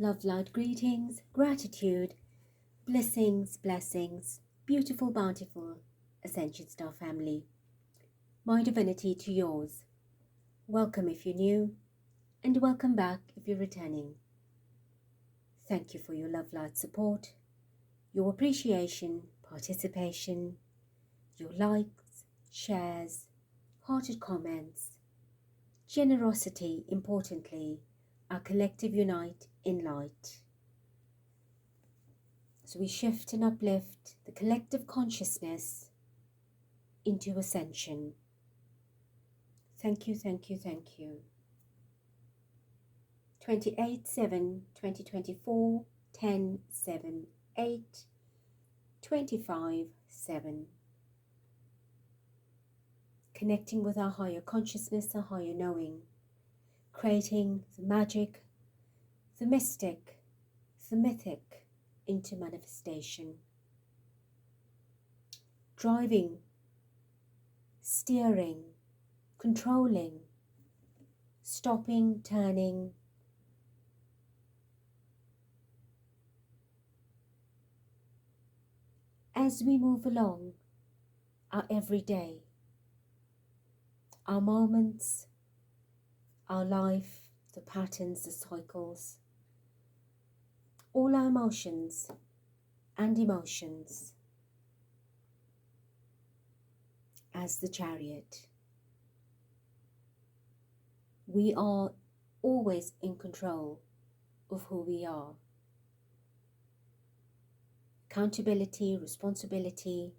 Love, light, greetings, gratitude, blessings, beautiful, bountiful Ascension Star family. My divinity to yours. Welcome if you're new, and welcome back if you're returning. Thank you for your love, light, support, your appreciation, participation, your likes, shares, hearted comments, generosity, importantly, our collective unite in light. So we shift and uplift the collective consciousness into ascension. Thank you, thank you, thank you. 28/7/2024, 10/7/8, 25/7. Connecting with our higher consciousness, our higher knowing, creating the magic, the mystic, the mythic into manifestation. Driving, steering, controlling, stopping, turning, as we move along our everyday, our moments, our life, the patterns, the cycles, all our emotions and emotions as the chariot. We are always in control of who we are. Accountability, responsibility,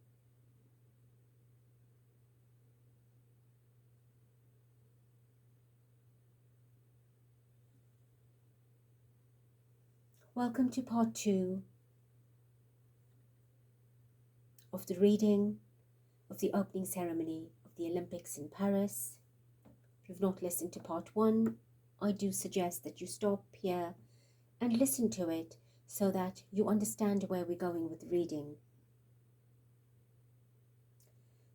welcome to part 2 of the reading of the opening ceremony of the Olympics in Paris. If you've not listened to part 1, I do suggest that you stop here and listen to it so that you understand where we're going with the reading.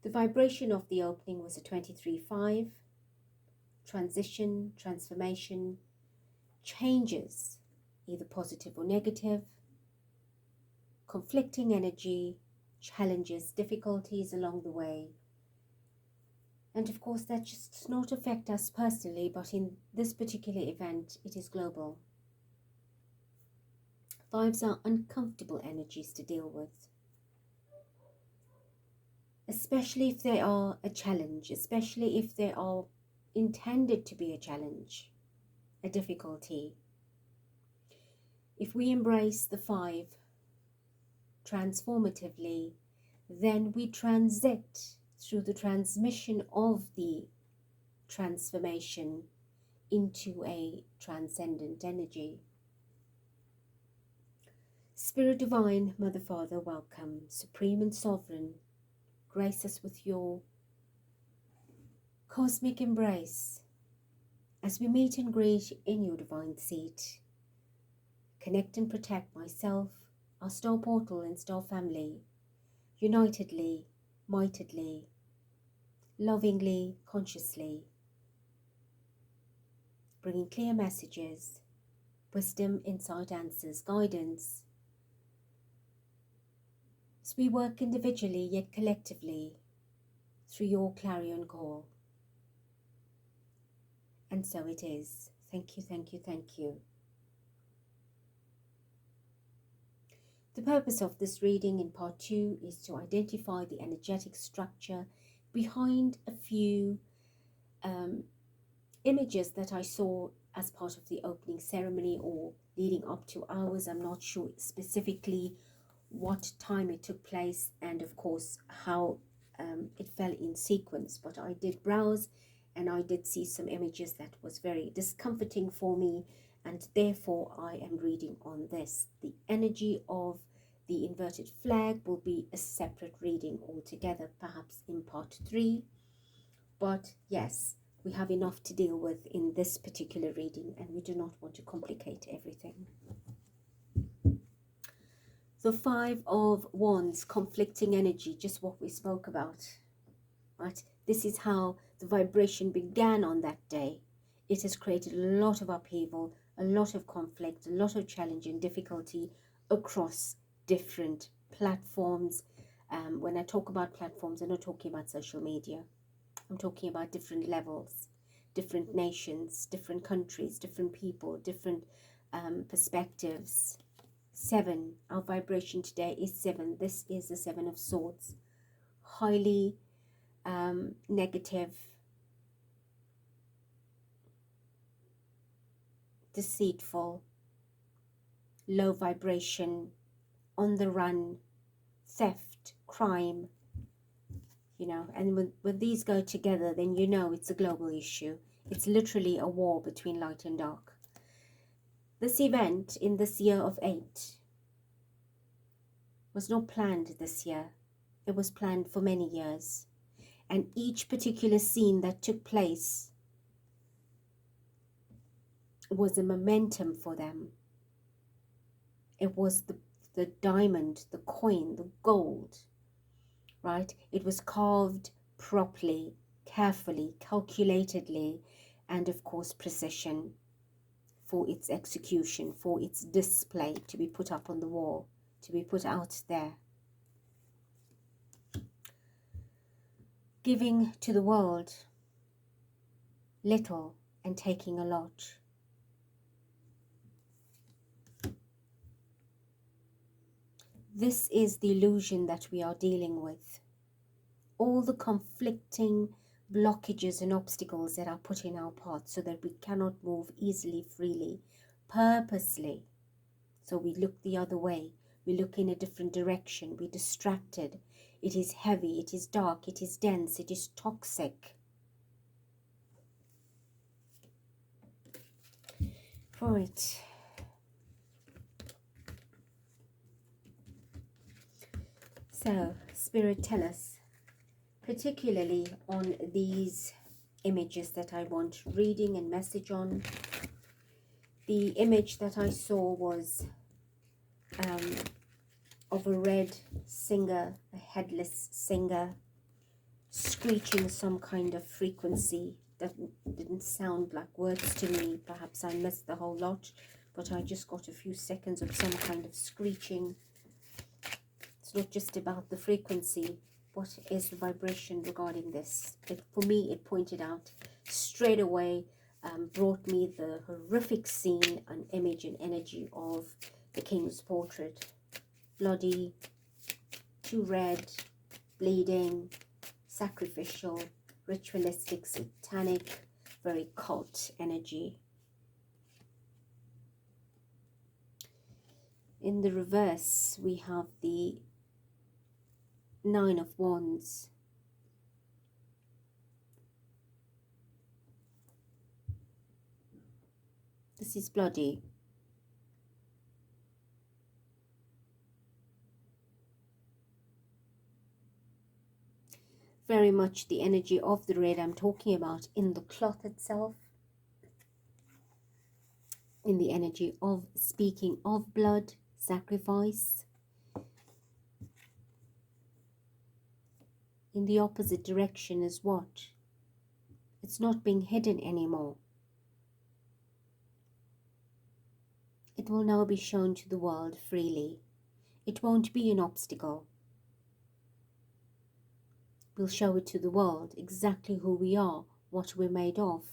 The vibration of the opening was a 23/5, transition, transformation, changes, either positive or negative, conflicting energy, challenges, difficulties along the way. And of course that just does not affect us personally, but in this particular event it is global. 5s are uncomfortable energies to deal with, especially if they are a challenge, especially if they are intended to be a challenge, a difficulty. If we embrace the 5 transformatively, then we transit through the transmission of the transformation into a transcendent energy. Spirit Divine, Mother, Father, welcome. Supreme and Sovereign, grace us with your cosmic embrace as we meet and greet in your divine seat. Connect and protect myself, our star portal and star family, unitedly, mightedly, lovingly, consciously, bringing clear messages, wisdom, insight, answers, guidance, as we work individually yet collectively through your clarion call. And so it is. Thank you, thank you, thank you. The purpose of this reading in part 2 is to identify the energetic structure behind a few images that I saw as part of the opening ceremony or leading up to hours. I'm not sure specifically what time it took place and of course how it fell in sequence, but I did browse and I did see some images that was very discomforting for me, and therefore I am reading on this. The energy of the inverted flag will be a separate reading altogether, perhaps in part 3, but yes, we have enough to deal with in this particular reading and we do not want to complicate everything. The 5 of Wands, conflicting energy, just what we spoke about, right? This is how the vibration began on that day. It has created a lot of upheaval, a lot of conflict, a lot of challenge and difficulty across different platforms. When I talk about platforms, I'm not talking about social media. I'm talking about different levels, different nations, different countries, different people, different perspectives. 7, our vibration today is 7. This is the 7 of Swords. Highly negative, deceitful, low vibration, on the run, theft, crime, you know. And when these go together, then you know it's a global issue. It's literally a war between light and dark. This event in this year of 8 was not planned this year. It was planned for many years. And each particular scene that took place was a momentum for them. It was the diamond, the coin, the gold, right? It was carved properly, carefully, calculatedly, and of course precision for its execution, for its display, to be put up on the wall, to be put out there. Giving to the world little and taking a lot. This is the illusion that we are dealing with. All the conflicting blockages and obstacles that are put in our path so that we cannot move easily, freely, purposely. So we look the other way. We look in a different direction. We're distracted. It is heavy. It is dark. It is dense. It is toxic. Right. So, Spirit, tell us, particularly on these images that I want reading and message on. The image that I saw was of a red singer, a headless singer, screeching some kind of frequency that didn't sound like words to me. Perhaps I missed the whole lot, but I just got a few seconds of some kind of screeching. It's not just about the frequency. What is the vibration regarding this? For me, it pointed out straight away, brought me the horrific scene, an image and energy of the king's portrait. Bloody, too red, bleeding, sacrificial, ritualistic, satanic, very cult energy. In the reverse, we have the 9 of Wands. This is bloody. Very much the energy of the red I'm talking about in the cloth itself. In the energy of speaking of blood, sacrifice. In the opposite direction is what? It's not being hidden anymore. It will now be shown to the world freely. It won't be an obstacle. We'll show it to the world, exactly who we are, what we're made of.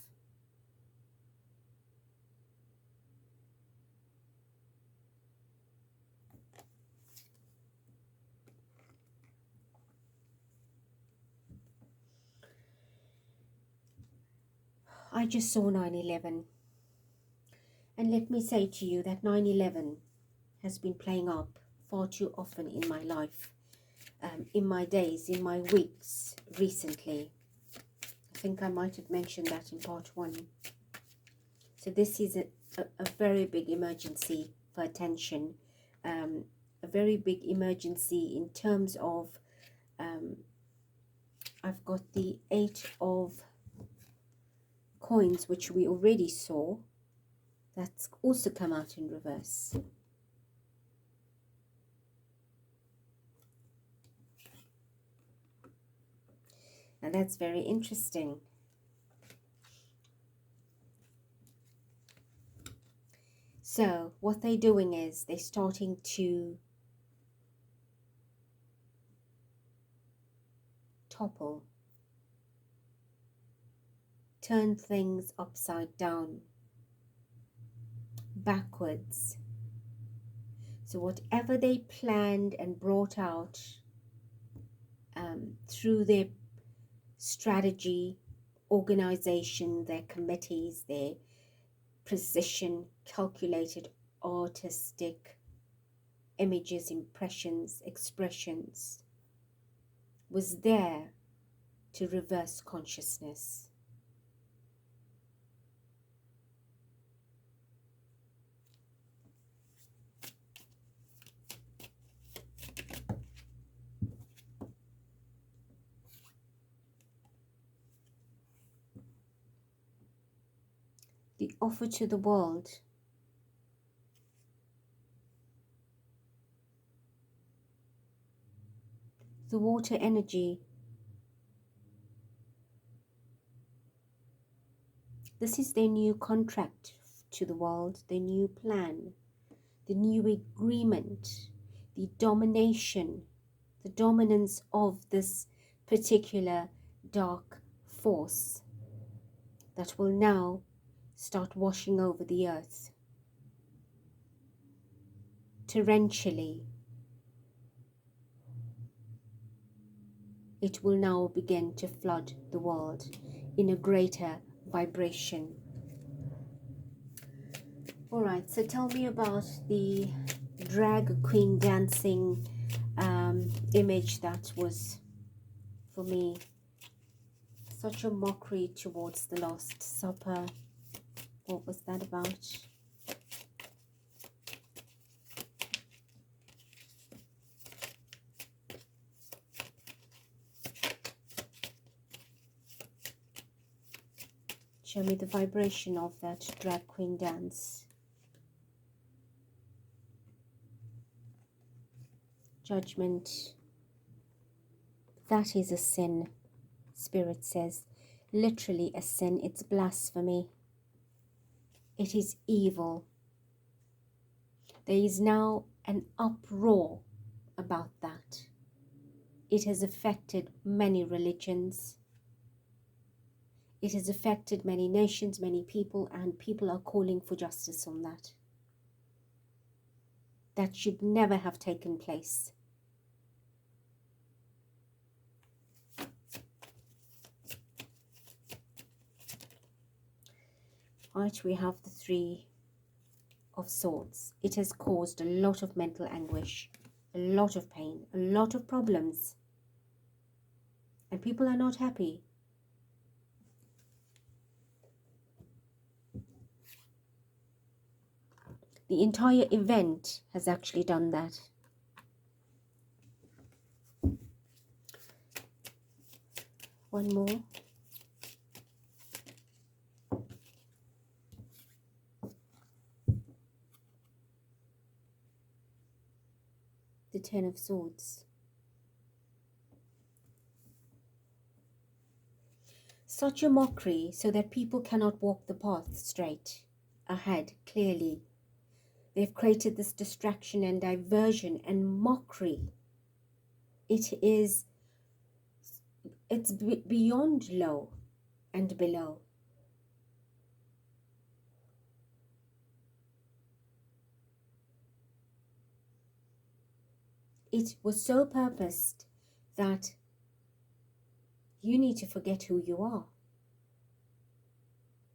I just saw 9/11. And let me say to you that 9/11 has been playing up far too often in my life, in my days, in my weeks recently. I think I might have mentioned that in part 1. So this is a very big emergency for attention, a very big emergency in terms of, I've got the 8 of coins, which we already saw. That's also come out in reverse. Now that's very interesting. So what they're doing is they're starting to topple, turn things upside down, backwards. So whatever they planned and brought out through their strategy, organization, their committees, their precision, calculated, artistic images, impressions, expressions, was there to reverse consciousness. The offer to the world the water energy. This is their new contract to the world, their new plan, the new agreement, the domination, the dominance of this particular dark force that will now start washing over the earth torrentially. It will now begin to flood the world in a greater vibration. All right, so tell me about the drag queen dancing image that was, for me, such a mockery towards the Last Supper. What was that about? Show me the vibration of that drag queen dance. Judgment. That is a sin, Spirit says. Literally a sin. It's blasphemy. It is evil. There is now an uproar about that. It has affected many religions. It has affected many nations, many people, and people are calling for justice on that. That should never have taken place. Right, we have the Three of Swords. It has caused a lot of mental anguish, a lot of pain, a lot of problems. And people are not happy. The entire event has actually done that. One more. The Ten of Swords. Such a mockery so that people cannot walk the path straight ahead clearly. They've created this distraction and diversion and mockery. It's beyond low and below. It was so purposed that you need to forget who you are.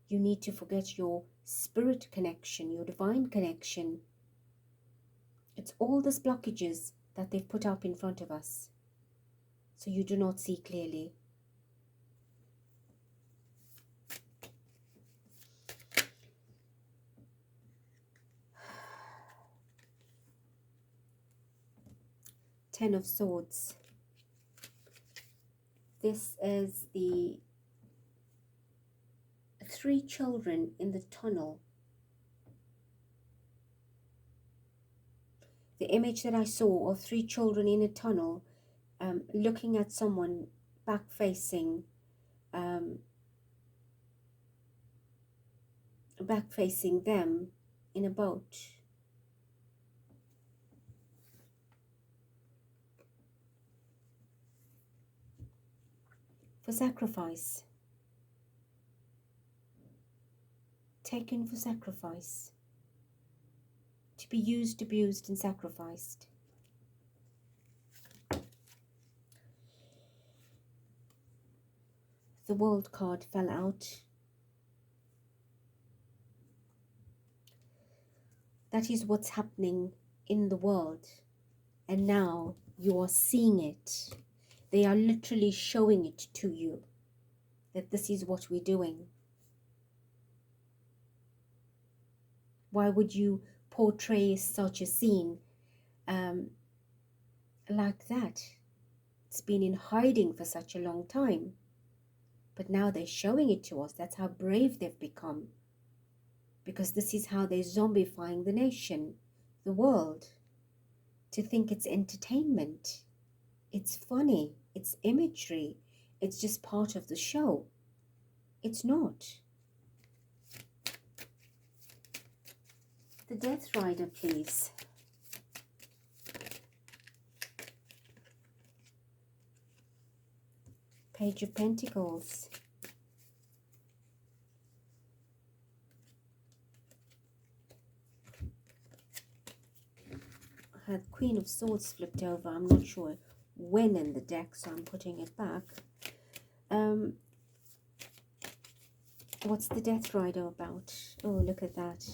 You need to forget your spirit connection, your divine connection. It's all these blockages that they've put up in front of us, so you do not see clearly. Ten of Swords. This is the 3 children in the tunnel. The image that I saw of 3 children in a tunnel, looking at someone back facing them in a boat. For sacrifice. Taken for sacrifice. To be used, abused, and sacrificed. The World card fell out. That is what's happening in the world. And now you are seeing it. They are literally showing it to you. That this is what we're doing. Why would you portray such a scene like that? It's been in hiding for such a long time. But now they're showing it to us. That's how brave they've become. Because this is how they're zombifying the nation, the world. To think it's entertainment. It's funny. It's imagery. It's just part of the show. It's not. The Death Rider, please. Page of Pentacles. I had Queen of Swords flipped over. I'm not sure when in the deck, so I'm putting it back. What's the Death Rider about? Oh, look at that.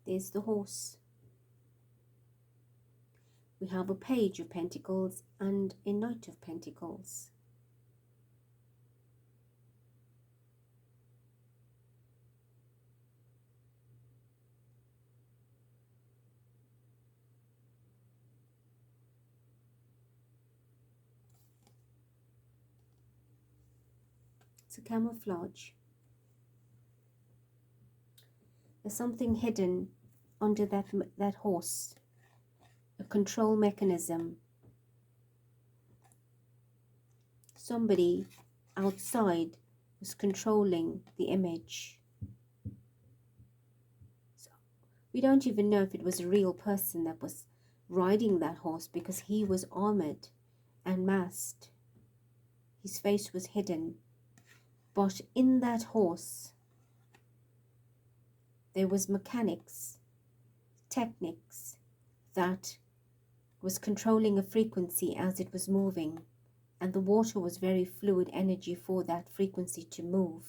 There's the horse. We have a Page of Pentacles and a Knight of Pentacles. It's a camouflage. There's something hidden under that horse. A control mechanism. Somebody outside was controlling the image. So we don't even know if it was a real person that was riding that horse, because he was armored and masked. His face was hidden. But in that horse, there was mechanics, techniques that was controlling a frequency as it was moving. And the water was very fluid energy for that frequency to move.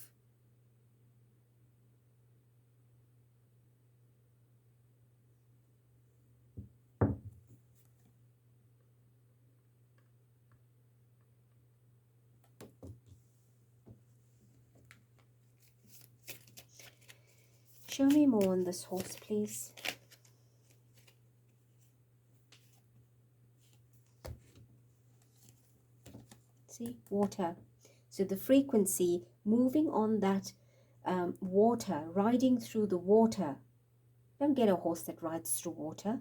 Show me more on this horse, please. See, water. So the frequency moving on that water, riding through the water. Don't get a horse that rides through water.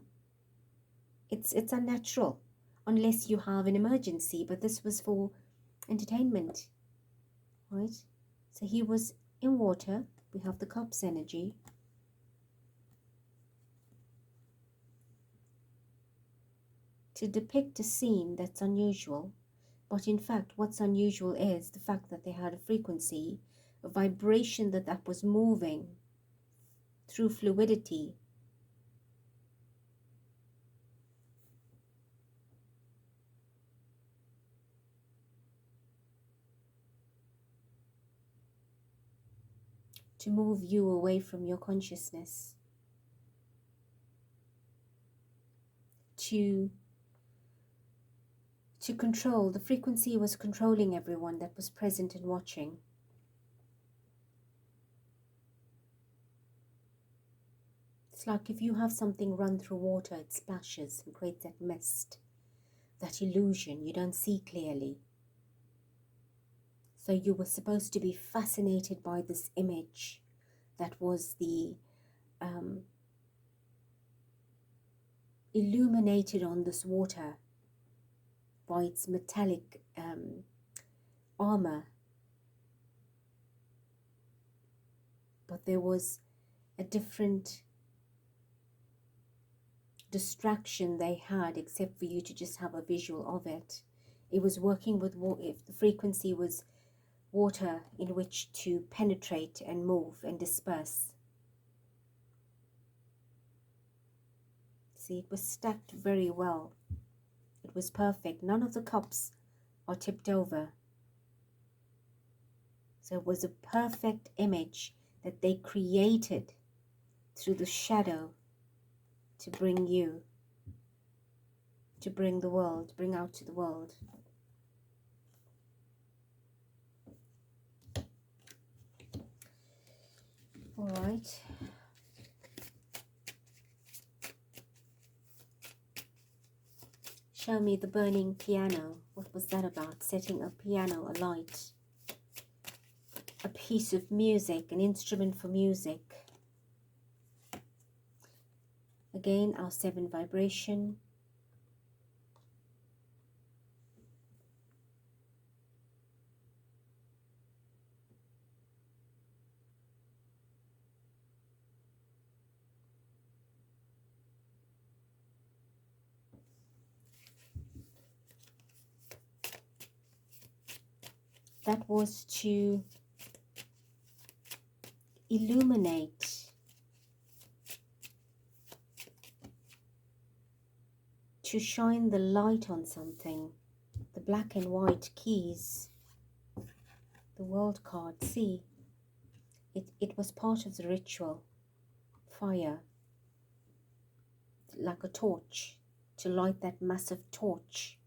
It's unnatural, unless you have an emergency. But this was for entertainment, right? So he was in water. We have the Cups energy. To depict a scene that's unusual. But in fact, what's unusual is the fact that they had a frequency, a vibration that was moving through fluidity. To move you away from your consciousness. To control. The frequency was controlling everyone that was present and watching. It's like if you have something run through water, it splashes and creates that mist, that illusion. You don't see clearly. So you were supposed to be fascinated by this image that was the illuminated on this water by its metallic armor. But there was a different distraction they had, except for you to just have a visual of it. It was working with if the frequency was water in which to penetrate and move and disperse. See, it was stacked very well. It was perfect. None of the cups are tipped over. So it was a perfect image that they created through the shadow to bring you, to bring the world, bring out to the world. All right. Show me the burning piano. What was that about? Setting a piano alight. A piece of music, an instrument for music. Again, our 7 vibration. That was to illuminate, to shine the light on something. The black and white keys, the world card, see, it was part of the ritual. Fire, like a torch, to light that massive torch.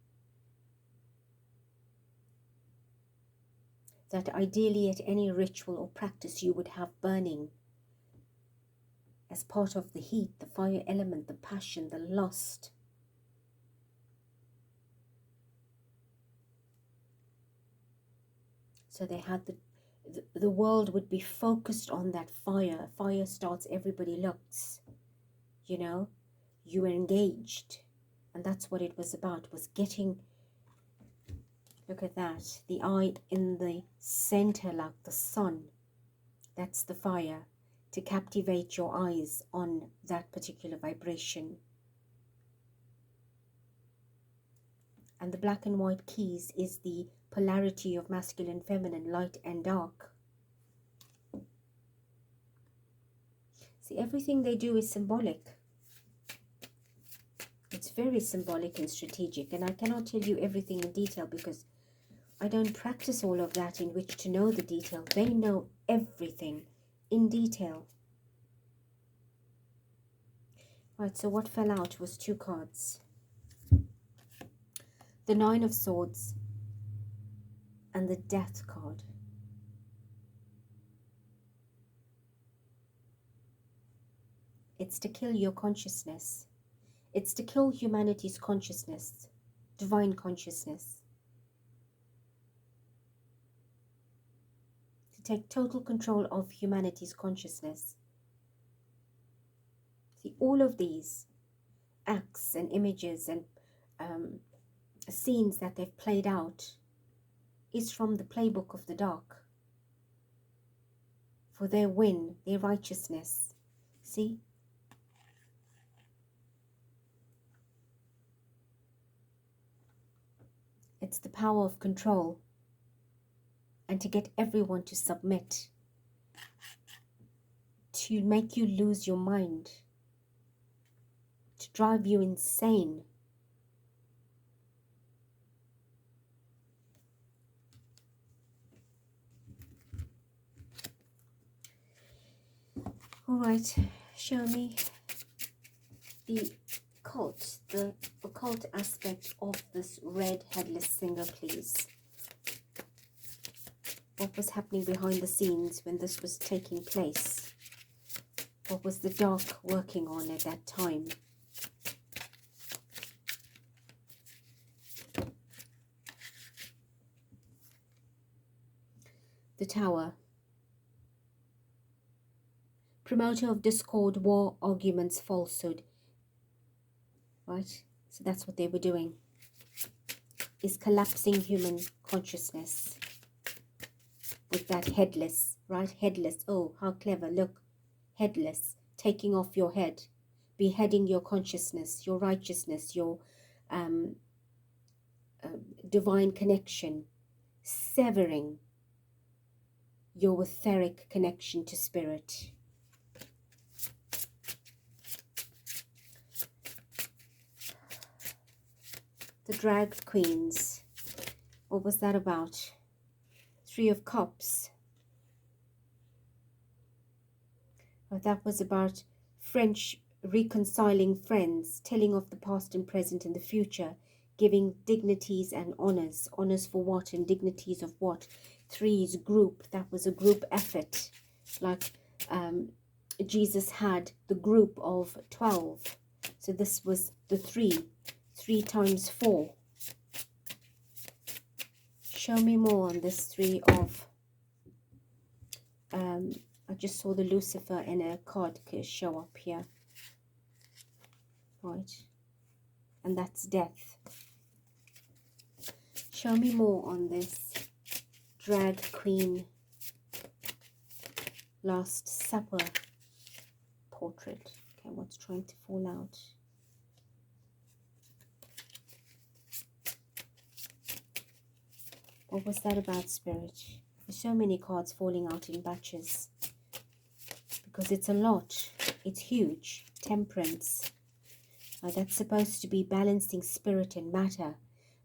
That ideally at any ritual or practice you would have burning as part of the heat, the fire element, the passion, the lust. So they had the world would be focused on that fire. Fire starts, everybody looks, you know, you were engaged. And that's what it was about, was getting, look at that, the eye in the center like the sun. That's the fire, to captivate your eyes on that particular vibration. And the black and white keys is the polarity of masculine, feminine, light and dark. See, everything they do is symbolic. It's very symbolic and strategic, and I cannot tell you everything in detail because I don't practice all of that in which to know the detail. They know everything in detail. Right, so what fell out was 2 cards. The 9 of Swords and the Death card. It's to kill your consciousness. It's to kill humanity's consciousness, divine consciousness. To take total control of humanity's consciousness. See, all of these acts and images and scenes that they've played out is from the playbook of the dark. For their win, their righteousness. See? It's the power of control. And to get everyone to submit. To make you lose your mind. To drive you insane. All right, show me the occult aspect of this red headless singer, please. What was happening behind the scenes when this was taking place? What was the dark working on at that time? The Tower. Promoter of discord, war, arguments, falsehood. Right? So that's what they were doing. Is collapsing human consciousness. With that headless, right? Headless. Oh, how clever. Look. headless, taking off your head, beheading your consciousness, your righteousness, your divine connection, severing your etheric connection to spirit. The drag queens, what was that about? 3 of Cups. Oh, that was about French reconciling friends, telling of the past and present and the future, giving dignities and honors. Honors for what and dignities of what? 3's group. That was a group effort. Like Jesus had the group of 12. So this was the 3. 3 times 4. Show me more on this 3 of... I just saw the Lucifer in a card show up here. Right. And that's death. Show me more on this drag queen Last Supper portrait. Okay, what's trying to fall out? What was that about, Spirit? There's so many cards falling out in batches. Because it's a lot. It's huge. Temperance. That's supposed to be balancing spirit and matter.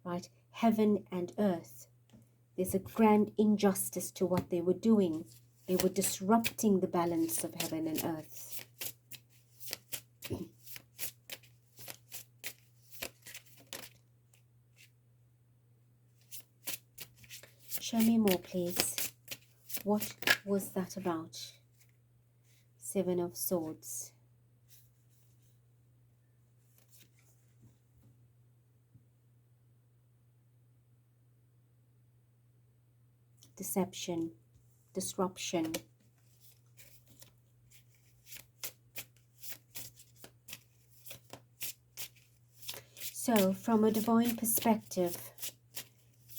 Right? Heaven and earth. There's a grand injustice to what they were doing. They were disrupting the balance of heaven and earth. Show me more, please. What was that about? 7 of Swords. Deception, disruption. So, from a divine perspective,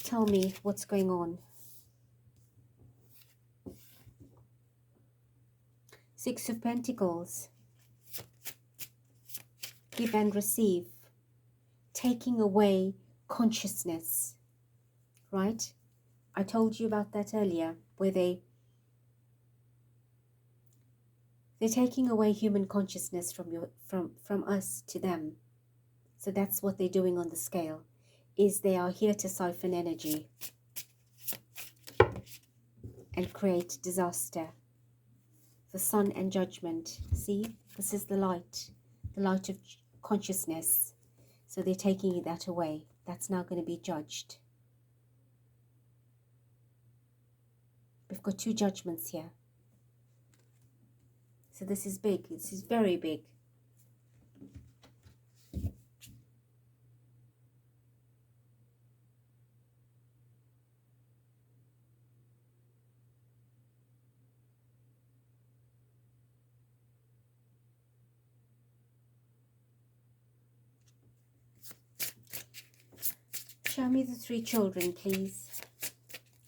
tell me what's going on. 6 of Pentacles. Give and receive. Taking away consciousness. Right? I told you about that earlier, where they're taking away human consciousness from us to them. So that's what they're doing on the scale, is they are here to siphon energy and create disaster. The sun and judgment. See, this is the light of consciousness. So they're taking that away. That's now going to be judged. We've got 2 judgments here. So this is big. This is very big. Show me the 3 children, please.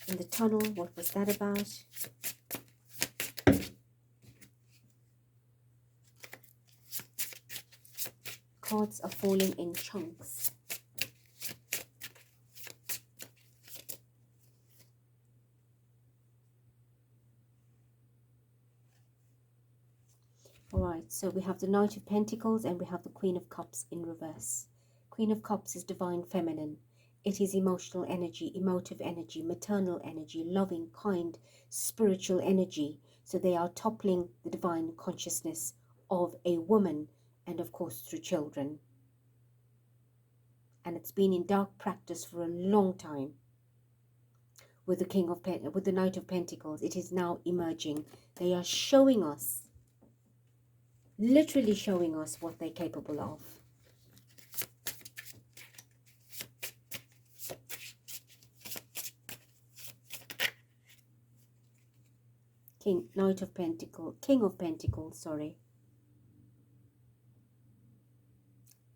In the tunnel, what was that about? Cards are falling in chunks. Alright, so we have the Knight of Pentacles and we have the Queen of Cups in reverse. Queen of Cups is divine feminine. It is emotional energy, emotive energy, maternal energy, loving, kind, spiritual energy. So they are toppling the divine consciousness of a woman and of course through children. And it's been in dark practice for a long time. With the Knight of Pentacles, it is now emerging. They are showing us, literally showing us what they're capable of. Knight of Pentacles, King of Pentacles, sorry.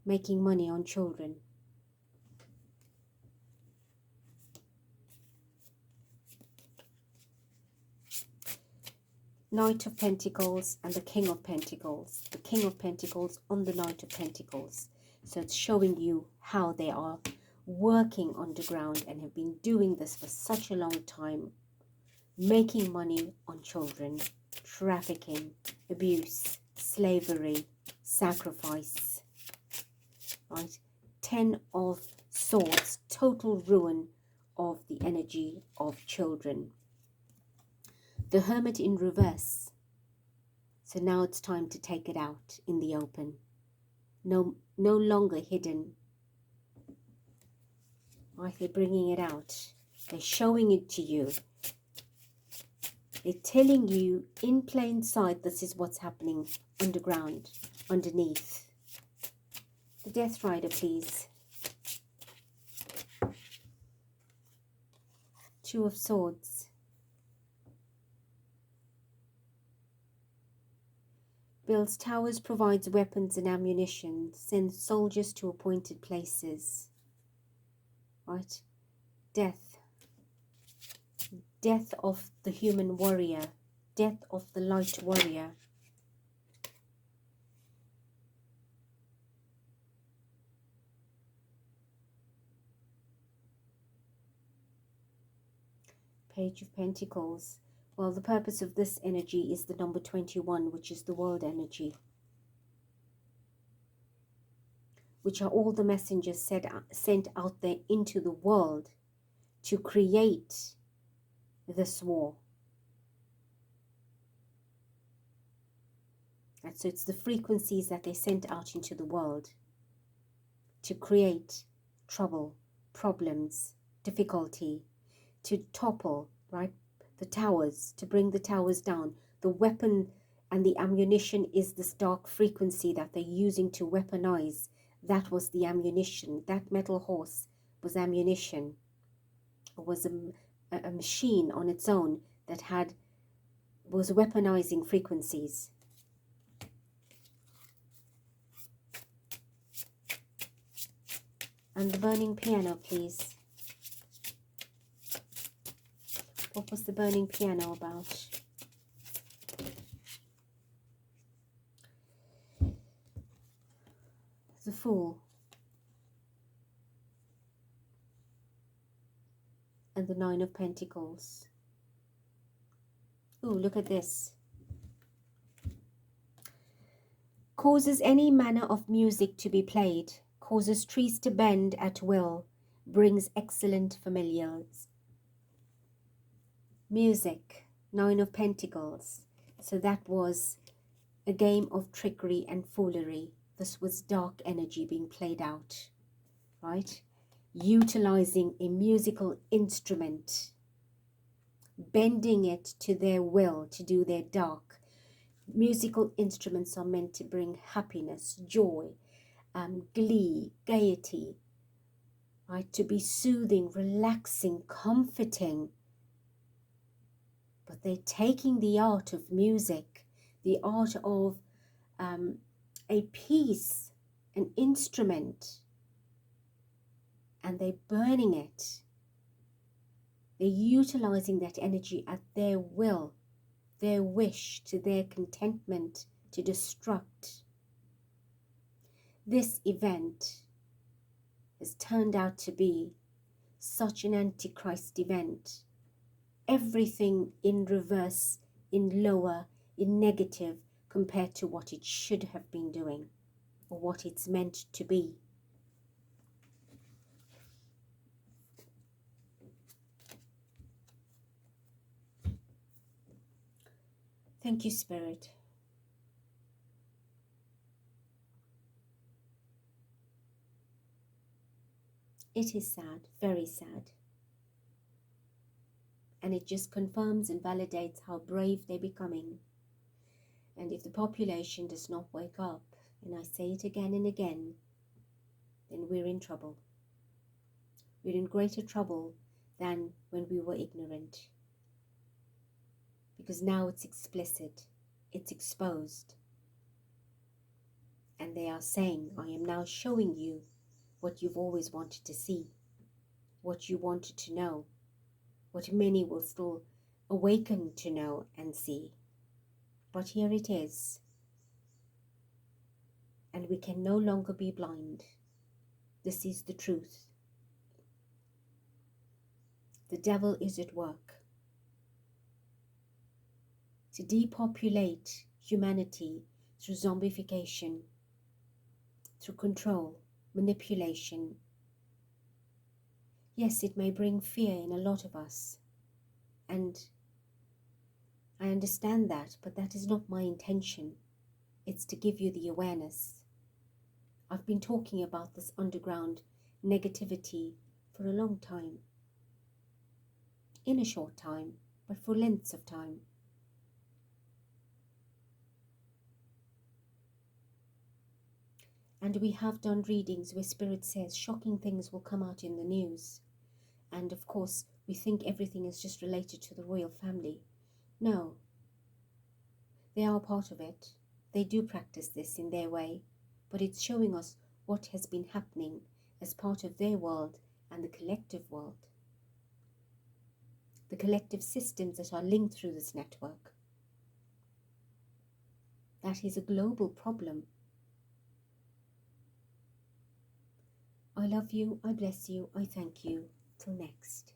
Making money on children. Knight of Pentacles and the King of Pentacles. The King of Pentacles on the Knight of Pentacles. So it's showing you how they are working underground and have been doing this for such a long time, making money on children, trafficking, abuse, slavery, sacrifice, right? 10 of Swords, total ruin of the energy of children. The Hermit in reverse. So now it's time to take it out in the open. No longer hidden. Right, they're bringing it out. They're showing it to you. They're telling you in plain sight this is what's happening underground, underneath. The Death Rider, please. Two of Swords. Builds towers, provides weapons and ammunition, sends soldiers to appointed places. Right? Death. Death of the human warrior. Death of the light warrior. Page of Pentacles. Well, the purpose of this energy is the number 21, which is the world energy, which are all the messengers sent out there into the world to create this war. And so it's the frequencies that they sent out into the world to create trouble, problems, difficulty, to topple, right, the towers, to bring the towers down. The weapon and the ammunition is this dark frequency that they're using to weaponize. That was the ammunition. That metal horse was ammunition. It was a machine on its own that was weaponizing frequencies. And the burning piano, please. What was the burning piano about? The Fool. And the Nine of Pentacles. Ooh, look at this. Causes any manner of music to be played. Causes trees to bend at will. Brings excellent familiars. Music, Nine of Pentacles. So that was a game of trickery and foolery. This was dark energy being played out, right? Utilizing a musical instrument, bending it to their will to do their dark. Musical instruments are meant to bring happiness, joy, glee, gaiety, right? To be soothing, relaxing, comforting. But they're taking the art of music, the art of a piece, an instrument, and they're burning it. They're utilizing that energy at their will, their wish, to their contentment, to destruct. This event has turned out to be such an antichrist event. Everything in reverse, in lower, in negative, compared to what it should have been doing, or what it's meant to be. Thank you, Spirit. It is sad, very sad. And it just confirms and validates how brave they're becoming. And if the population does not wake up, and I say it again and again, then we're in trouble. We're in greater trouble than when we were ignorant. Because now it's explicit, it's exposed. And they are saying, I am now showing you what you've always wanted to see, what you wanted to know, what many will still awaken to know and see. But here it is, and we can no longer be blind. This is the truth. The devil is at work to depopulate humanity through zombification, through control, manipulation. Yes, it may bring fear in a lot of us, and I understand that, but that is not my intention. It's to give you the awareness. I've been talking about this underground negativity for a long time. In a short time, but for lengths of time. And we have done readings where Spirit says shocking things will come out in the news. And of course, we think everything is just related to the royal family. No. They are part of it. They do practice this in their way. But it's showing us what has been happening as part of their world and the collective world. The collective systems that are linked through this network. That is a global problem. I love you, I bless you, I thank you. Till next.